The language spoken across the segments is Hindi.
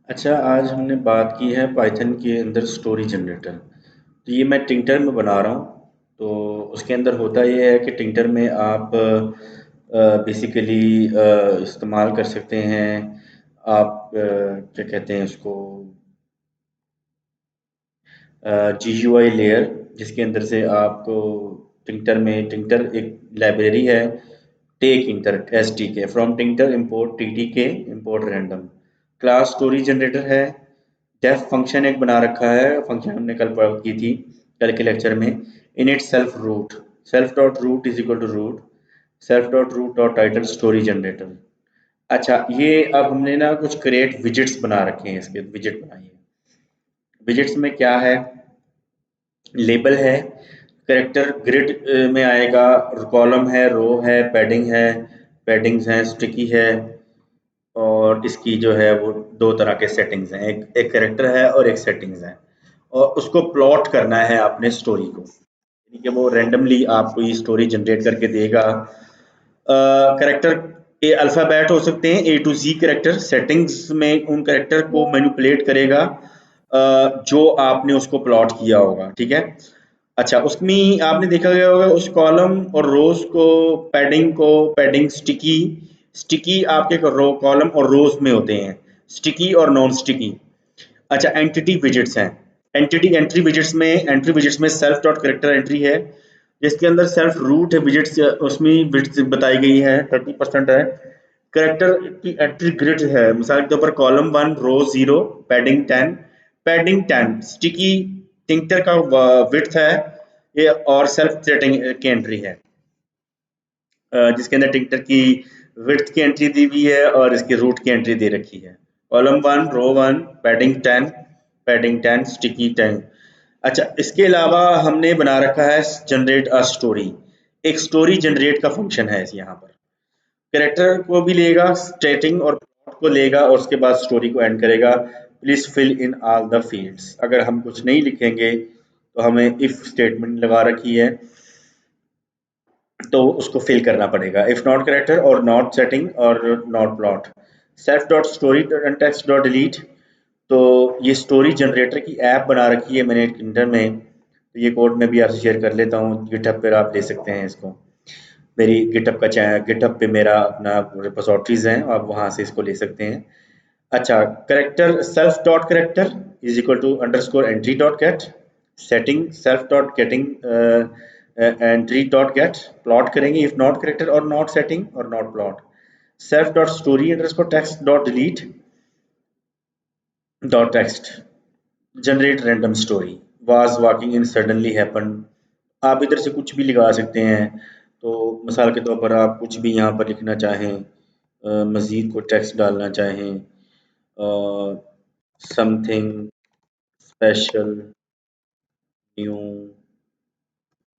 अच्छा, आज हमने बात की है पाइथन के अंदर स्टोरी जनरेटर। तो ये मैं टिंकर में बना रहा हूँ। तो उसके अंदर होता ये है कि टिंकर में आप बेसिकली इस्तेमाल कर सकते हैं। आप क्या कहते हैं उसको, GUI लेयर, जिसके अंदर से आपको टिंकर एक लाइब्रेरी है। Tkinter as T K from Tkinter import T T K import random. Class story generator है। डेफ फंक्शन एक बना रखा है, फंक्शन हमने कल पढ़ की थी, कल के लेक्चर में। Init self dot root is equal to root, self dot root dot title story generator. अच्छा, ये अब हमने ना कुछ क्रिएट विजिट्स बना रखे हैं, इसके विजिट बनाई है। विजिट्स में क्या है, लेबल है, कैरेक्टर ग्रिड में आएगा, कॉलम है, रो है, पैडिंग्स हैं, स्टिकी है। और इसकी जो है वो दो तरह के सेटिंग्स हैं, एक एक कैरेक्टर है और एक सेटिंग्स है। और उसको प्लॉट करना है आपने स्टोरी को, यानी कि वो रैंडमली आपको ये स्टोरी जनरेट करके देगा। कैरेक्टर के अल्फ़ाबेट हो सकते हैं, ए टू ज़ी कैरेक्टर। सेटिंग्स में उन कैरेक्टर को मैनिपुलेट करेगा जो आपने उसको प्लॉट किया होगा, ठीक है? अच्छा, उसमें आपने देखा गया होगा उस कॉलम और रोज़ को, पैडिंग स्टिकी आपके रो कॉलम और रोज़ में होते हैं, स्टिकी और नॉन स्टिकी। अच्छा, एंटिटी विजिट्स हैं। एंट्री विजिट्स में सेल्फ डॉट करेक्टर एंट्री है, जिसके अंदर सेल्फ रूट है विजिट्स, उसमें विजिट्स बताई गई है, 30% है। करेक्टर की एंट्री ग्रिड है, मिसाल के तौर पर कॉलम 1 रो 0 पैडिंग 10 स्टिकी टिंकर का विड्थ है ये, और सेल्फ सेटिंग की एंट्री है, जिसके अंदर टिंकर की विड्थ की एंट्री दी हुई है और इसकी रूट की एंट्री दे रखी है। कॉलम 1 रो 1 पैडिंग 10 स्टिकी 10। अच्छा, इसके अलावा हमने बना रखा है जनरेट अ स्टोरी। एक स्टोरी जनरेट का फंक्शन है यहाँ पर। कैरेक्टर को भी लेगा, स्टेटिंग और प्लॉट को लेगा, और उसके बाद स्टोरी को एंड करेगा। Please fill in all the fields. अगर हम कुछ नहीं लिखेंगे तो हमें इफ स्टेटमेंट लगा रखी है, तो उसको फिल करना पड़ेगा। इफ नॉट कैरेक्टर और नॉट सेटिंग और not plot. Self dot story text dot delete. तो ये स्टोरी जनरेटर की ऐप बना रखी है मैंने इंटर में। तो ये कोड मैं भी आपसे शेयर कर लेता हूँ, गिटहब पर आप ले सकते हैं इसको। मेरी गिटहब का चैनल, गिटहब पे मेरा अपना रिपोजिटरीज हैं, आप वहाँ से इसको ले सकते हैं। अच्छा, character self dot character is equal to underscore entry dot get. Setting self dot getting entry dot get. Plot करेंगे इफ नॉट करेक्टर और नॉट सेटिंग और not plot. Self dot story underscore text dot delete dot text generate random story was walking in suddenly happen. आप इधर से कुछ भी लगा सकते हैं। तो मिसाल के तौर पर आप कुछ भी यहाँ पर लिखना चाहें, मज़ीद को टेक्स्ट डालना चाहें, something special new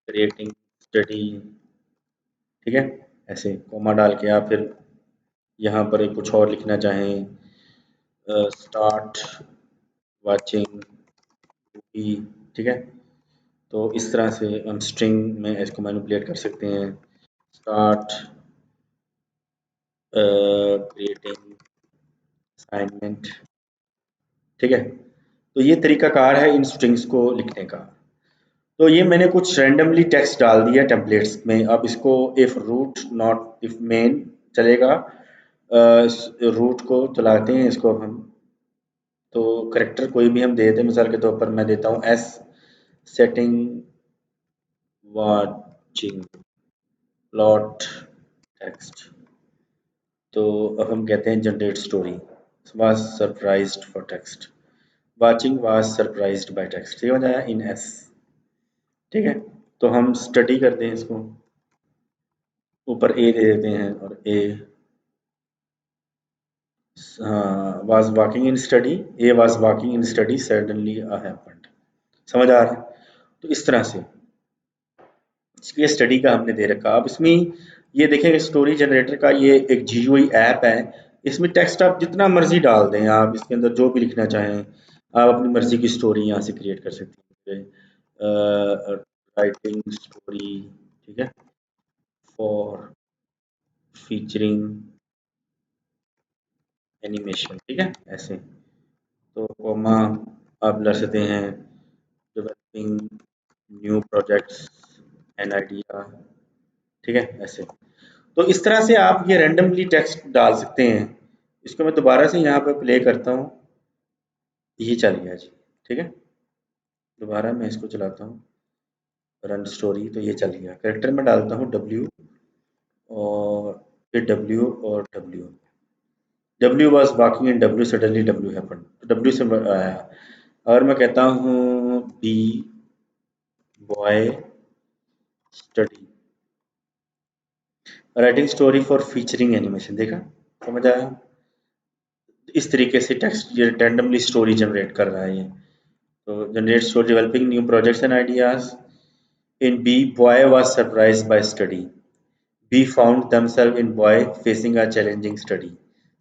creating study, ठीक है? ऐसे कॉमा डाल के आप फिर यहाँ पर एक कुछ और लिखना चाहें, स्टार्ट वाचिंग मूवी, ठीक है? तो इस तरह से हम स्ट्रिंग में इसको मैनिपुलेट कर सकते हैं। स्टार्ट क्रिएटिंग असाइनमेंट, ठीक है? तो ये तरीकाकार है इन स्ट्रिंग्स को लिखने का। तो ये मैंने कुछ रैंडमली टेक्स्ट डाल दिया टेम्पलेट्स में। अब इसको if root not if main चलेगा, रूट को चलाते हैं इसको अब हम। तो करेक्टर कोई भी हम दे दें, मिसाल के तौर पर मैं देता हूँ S setting watching plot text. तो अब हम कहते हैं generate story was surprised for text, watching was surprised bye text. ये हो जाएगा इन एस, ठीक है? तो हम स्टडी करते हैं इसको, ऊपर ए दे देते हैं और ए was walking in study, A was walking in study suddenly happened. समझ आ रहा है? तो इस तरह से ये स्टडी का हमने दे रखा। अब इसमें ये देखें, स्टोरी जनरेटर का ये एक GUI ऐप है। इसमें टेक्स्ट आप जितना मर्जी डाल दें, आप इसके अंदर जो भी लिखना चाहें, आप अपनी मर्जी की स्टोरी यहाँ से क्रिएट कर सकते हैं। राइटिंग स्टोरी, ठीक है, फॉर फीचरिंग एनिमेशन, ठीक है, ऐसे। तो कॉमा आप लग सकते हैं developing new projects and idea, ठीक है ऐसे। तो इस तरह से आप ये रैंडमली टेक्स्ट डाल सकते हैं। इसको मैं दोबारा से यहाँ पर प्ले करता हूँ, ये चल गया जी, ठीक है। दोबारा मैं इसको चलाता हूँ, रन स्टोरी, तो ये चल गया। करेक्टर में डालता हूँ W और फिर W और W। W was walking and W suddenly W happened, तो W से आया। अगर मैं कहता हूँ B boy study writing story for featuring animation, देखा, समझ आया। इस तरीके से टेक्स्ट ये रैंडमली स्टोरी जनरेट कर रहा है ये। तो generate story developing new projects and ideas. In B boy was surprised by study, B found themselves in boy facing a challenging study,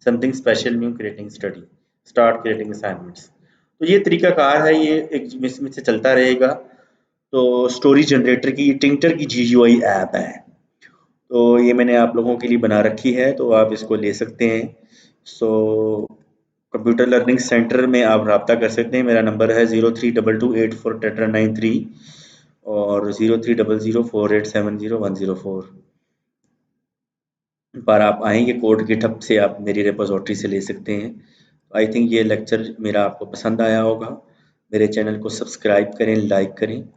something special new creating study, start creating assignments। तो ये तरीकाकार है, ये एक इसमें से चलता रहेगा। तो स्टोरी जनरेटर की टिंक्टर की GUI ऐप है, तो ये मैंने आप लोगों के लिए बना रखी है, तो आप इसको ले सकते हैं। सो कंप्यूटर लर्निंग सेंटर में आप रब्ता कर सकते हैं। मेरा नंबर है 032284 और 03004870 104 पर आप आएंगे कोड गिटहब से, आप मेरी रिपोजिटरी से ले सकते हैं। आई थिंक ये लेक्चर मेरा आपको पसंद आया होगा। मेरे चैनल को सब्सक्राइब करें, लाइक करें।